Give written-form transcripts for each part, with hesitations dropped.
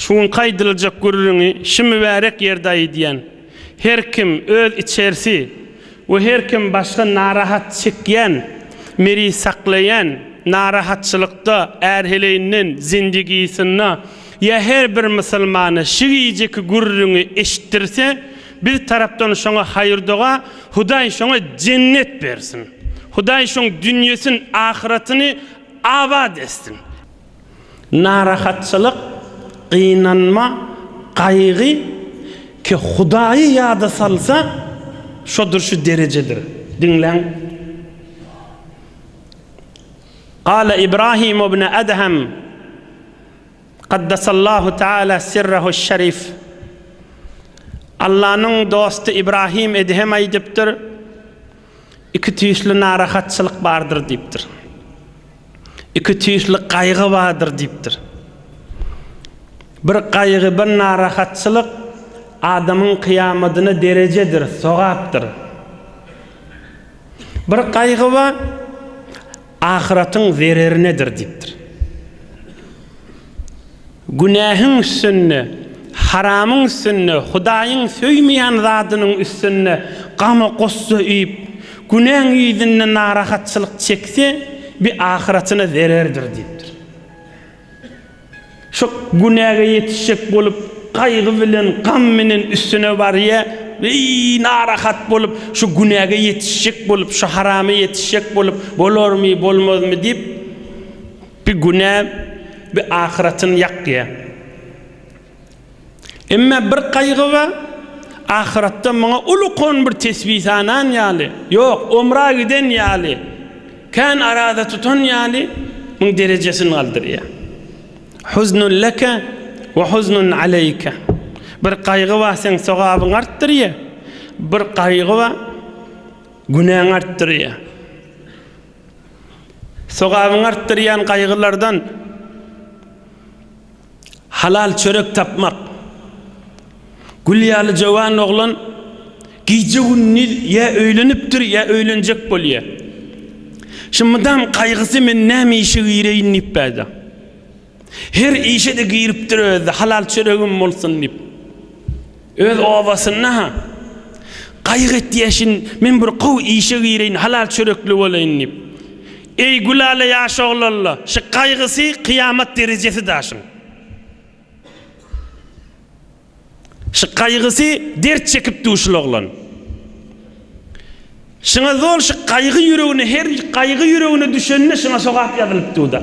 şuň kaýdylyjak gurrüňi şi mübarek ýerde diýen her kim öz içerisi we her kim başga narahat çekýän, meri saklayan, narahatçylykda erheleýinden zindigisini ya her bir musulmany şiýjek gurrüňi eşitdirse, bir tarapdan şoňa haýyrdyga Hudaý şoňa cennet bersin. Hudaý şoň dünýäsin, ahiretini abad etsin. Narahatçylyk, qynanma, qaýgy ki Hudaýy ýada salsa, şodur şu derecedir. Dinleň. Qala İbrahim ibn Adham qaddasallahu taala sirruhu şerif. Allah'ın dostu İbrahim Edhem aýdypdyr. İki tüýsli narahatçylyk bardyr diýipdir. İki tüýsli qaýgy bardyr diýipdir. Bir qaýgy, bir narahatçylyk adamın kıyamatyna derecedir, sogapdyr. Bir qaýgy var, ahiretin zererinedir diýipdir. Günahın üstünde, haramın üstünde, Hudaýyň söýmeýän zadynyň üstünde gama gossa üýüp, günah ýüzünde narahatçylyk çekse, bir ahiretine zererdir diýipdir. Şu günaha ýetişek bolup, qaýgy bilen, gam bilen üstüne barýa, narahat bolup, şu günaha ýetişek bolup, şu harama ýetişek bolup, bolarmy, bolmazmy diýip, bir günah, bir ahiretin ýakýa. Emma bir qaýgy var, ahiretde maňa ulukon bir tesbihanan ýaly, ýok, umra giden ýaly, kan arada tutan ýaly, muň derejesini galdyrýar. Huznun laka we huznun aleyka. Bir qaýgy var, sen sogabyň artdyrýar, bir qaýgy var, günahyň artdyrýar. Sogabyň artdyrýan qaýgylardan halal çörek tapmak. Gülýäli jowan oglan gije günni ya öýlenipdir ya öýlenjek bolýar. Şumdan qaýgysy men näme işe gireýin diýip bäde. Her işe de giripdir özü, halal çöregim bolsun diýip. Öz owasyna qaýgy etýäşin men bir gowy işe gireýin, halal çörekli bolaýyn diýip. Ey gülale ýaş oglanlar, şu qaýgysy kıyamet derecesi daşyn. Şu qaýgysy dert çekip duşul oglan. Şuna zor şu qaýgy ýüregine, her qaýgy ýüregine düşenine şuna sogap ýazylypdy da.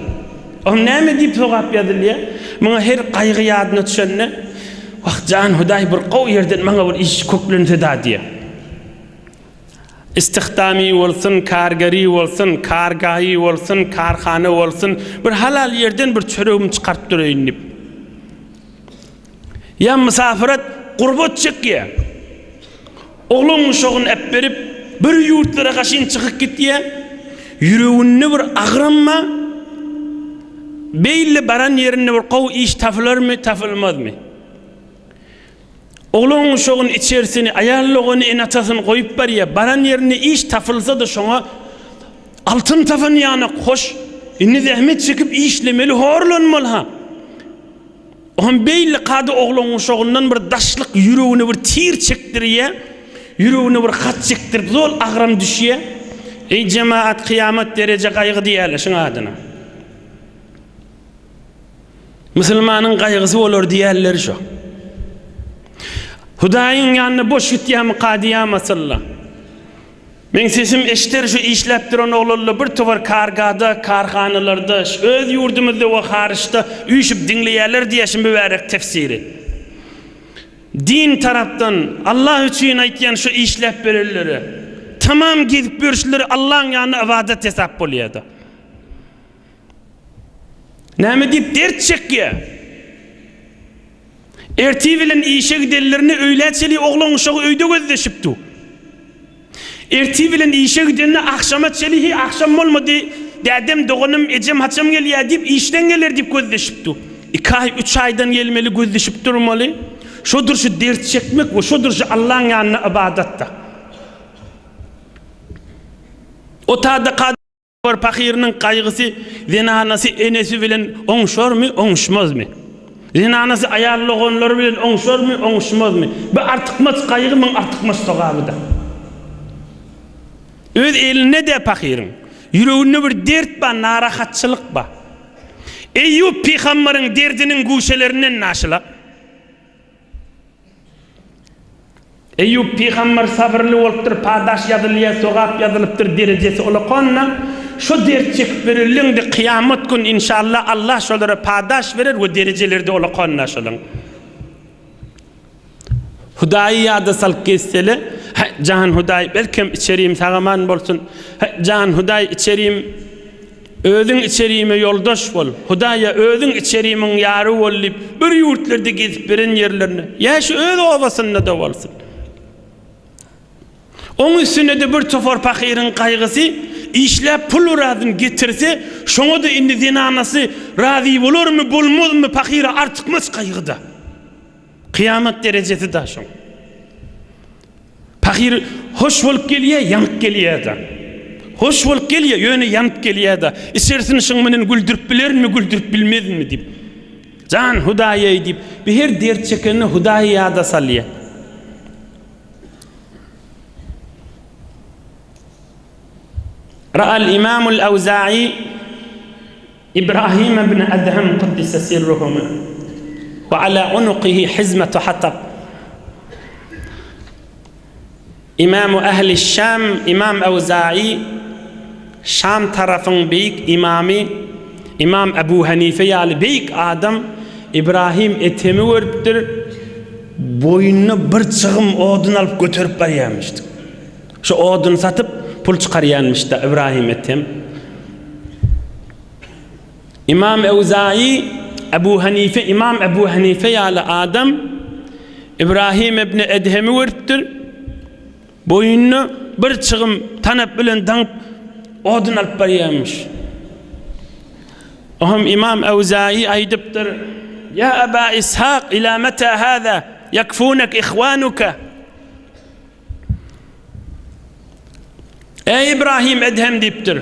O näme diýip sogap ýazylýar? Maňa her qaýgy ýadyna düşenine, "Wah jan Hudaý bir gowy ýerden maňa bir iş köklense da" diýär. İstihdami bolsun, kargari bolsun, kargahy bolsun, karhana bolsun, bir halal ýerden bir çöregim çykartyp durýyn diýip. Ya musafirat qurbat çekýär. Oglan şoğun ep berip bir ýurtlara gaşyn çykyp gitýär. Ýüreginde bir agranma, beýle baran ýerinde bir gowy iş tapylarmy, tapylmazmy? Oglan şoğun içerisini, aýallagyny enatasyny goýup barýar. Baran ýerine iş tapylsa da şoňa altyn tapan ýany hoş, inni zähmet çekip işlemeli, horlanmaly ha. On beýle qady oglan şoğundan bir daşlyk ýüregine bir tir çekdirýär. Ýüregine bir hat çekdirip zol agram düşýär. Ey cemaat, kıyamet derece qaýgy diýerler şuň adyna. Musulmanyň qaýgysy bolar diýerler şo. Hudaýyň ýanyna boş gitýärmi qadiyam asalla. Men sesim eşiter şu işläp duran oglanlar bir tovar kargada, karhanalarda, öz ýurdumyzda we haryçda üýşüp dinleýärler diýeşim mübarek tefsiri. Din tarapdan Allah üçin aýtýan şu işläp berilleri tamam gidip görüşleri Allah'ın ýanyna ibadet hesap bolýardy. Näme diýip dert çekýär? Erti bilen işe gidenlerini öýläçeli oglan uşagy öýde gözleşipdi. Erti bilen işe gidenini akşama çelihi akşam bolmady, dädem dogunum ejem haçam gelýär diýip işden geler diýip gözleşipdi. 2 ay 3 aýdan gelmeli gözleşip durmaly. Şodur şu dert çekmek we şodur şu Allah'ın ýanyna ibadetde. O taada var pakirinin qaýgysy, zenanasy enesi bilen oňşarmy, oňşmazmy? Zinanası ayarlıgonlar bilen oňşar mı, oňşmaz mı? Bu artykmaz gaýgy men artykmaz togabyda. Öz eline de pakirin. Yüreğinde bir dert ba, narahatçılık ba. Eyyub peygamberin derdinin guşelerinden naşıla. Eyyub peygamber sabırlı olupdyr, padaş ýadylyar, sogap ýadylypdyr derejesi olakonna. Şu dert çekip verilinde kıyamet gün inşallah Allah şolara padaş verir ve derecelerde olakonna şolun. Hudayi ýada sal kessele, can Hudayi belkem içeriyim sagaman bolsun. Can Hudayi içeriyim özün içeriyime yoldaş bol. Hudaýa özün içeriyimin ýary bolup bir ýurtlarda gezip beren ýerlerini. Ýa-şi öz obasynda da bolsun. Oň üstüne de bir tofor pakirin kaygısy işläp pul uradyn getirse, şoňa da indi zinanasy razy bolurmy, bolmazmy pakira artykmaz kaygıda. Kıyamet derecesi da şoň. Pakir hoş bolup gelýär, ýanyp gelýär. Hoş bolup gelýär, ýöne ýanyp gelýär. İçerisini şoň menen güldürip bilermi, güldürip bilmezmi dip. Can Hudaýa dip, bir her dert çekeni Hudaýa ýada salýar. رأى الإمام الأوزاعي إبراهيم بن أدهم قدس سرهما وعلى عنقه حزمة حطب. إمام أهل الشام إمام أوزاعي شام tarafın büyük imamı İmam Ebu Hanife ýaly büyük adam İbrahim etemi örüpdir, boyunna bir çığım odun alıp götürüp barýarmyşdy. Şu odun satıp pul çıkaryanmıştı İbrahim etem. İmam Evzai Ebu Hanife, İmam Ebu Hanife ýaly adam İbrahim ibn Edhem'i örtdür. Boyunnu bir çığım tanap bilen danıp odun alıp barýarmyş. Ohum İmam Evzai aýdypdyr: "Ya Aba İshaq, ila mata hada yakfunak ihwanuka?" Ey İbrahim Edhem dipdir.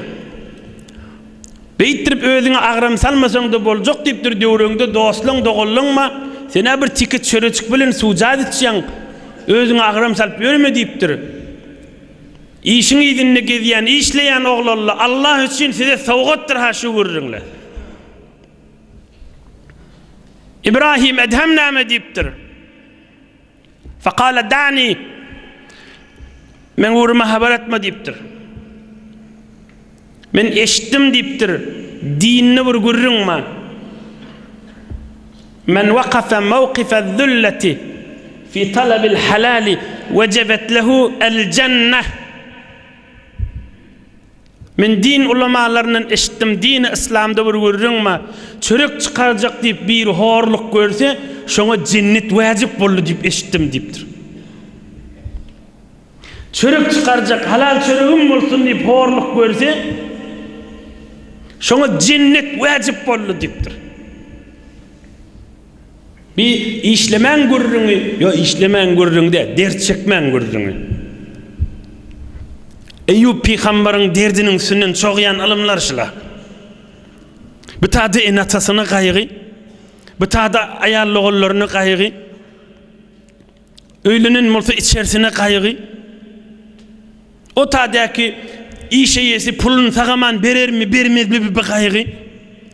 Beytirip özüňe agram salmasaň da boljak dipdir döwrüňde dostluň dogulluňma, sene bir tikit çöreçik bilen suwjat etýäň, özüňe agram salyp ýörme dipdir. İşiň ýerinde gezýän, işleýän oglalla Allah üçin size sowgatdyr ha şu görüňler. İbrahim Edhem näme dipdir? Faqala da'ni, men urma habar etme dipdir. Men eşitdim dipdir. Dinni bir görüňme. Men waqafa mawqifa az-zullati fi talab al-halal wajabat lahu al-jannah. Men din ulamalarynyň eşitdim, dini İslamda bir görüňme. Çörek çıkarjak dip bir horluk görse, şoňa cennet wajib boldy dip eşitdim dipdir. Çörek çıkaracak, halal çöreğim bolsun deyip horluk görse, şoňa cennet wajib boldy dipdir. Bir işlemen görüňi, yo işlemen görüňde, dert çekmen görüňi. Eyyub peýgamberiň derdiniň üstünden çoğyan alımlar şula. Bu taada enatasyny gaýgy, bu taada aýallygollaryny gaýgy, öýlenen bolsa içerisine gaýgy. O tadaki işeyesi pulun sagaman berermi bermezmi bir gaýgy.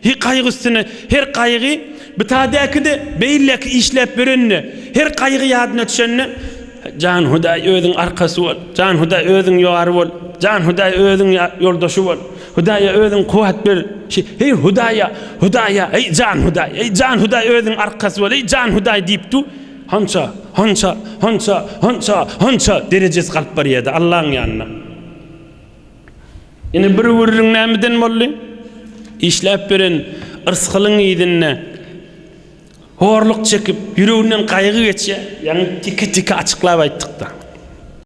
Her gaýgy üstüne her gaýgy bu tadaki de beýleki işläp berenne her gaýgy ýadyna düşenne Can Hudaý özüň arkasy bol, Can Hudaý özüň ýoğary bol, Can Hudaý özüň ýoldaşy bol, Hudaýa özüň kuwat ber. Hey Hudaýa, ey Can Hudaý, ey Can Hudaý özüň arkasy bol, ey Can Hudaý diýipdi. Hança derecesi kalıp barýardy Allah'ın ýanyna. Ene bir wurrun nämeden boldy? İşläp beren ırskylyň ýedinne horluk çekip ýüreginden gaýgy geçýär, ýani tiki açyklap aýtdyk da.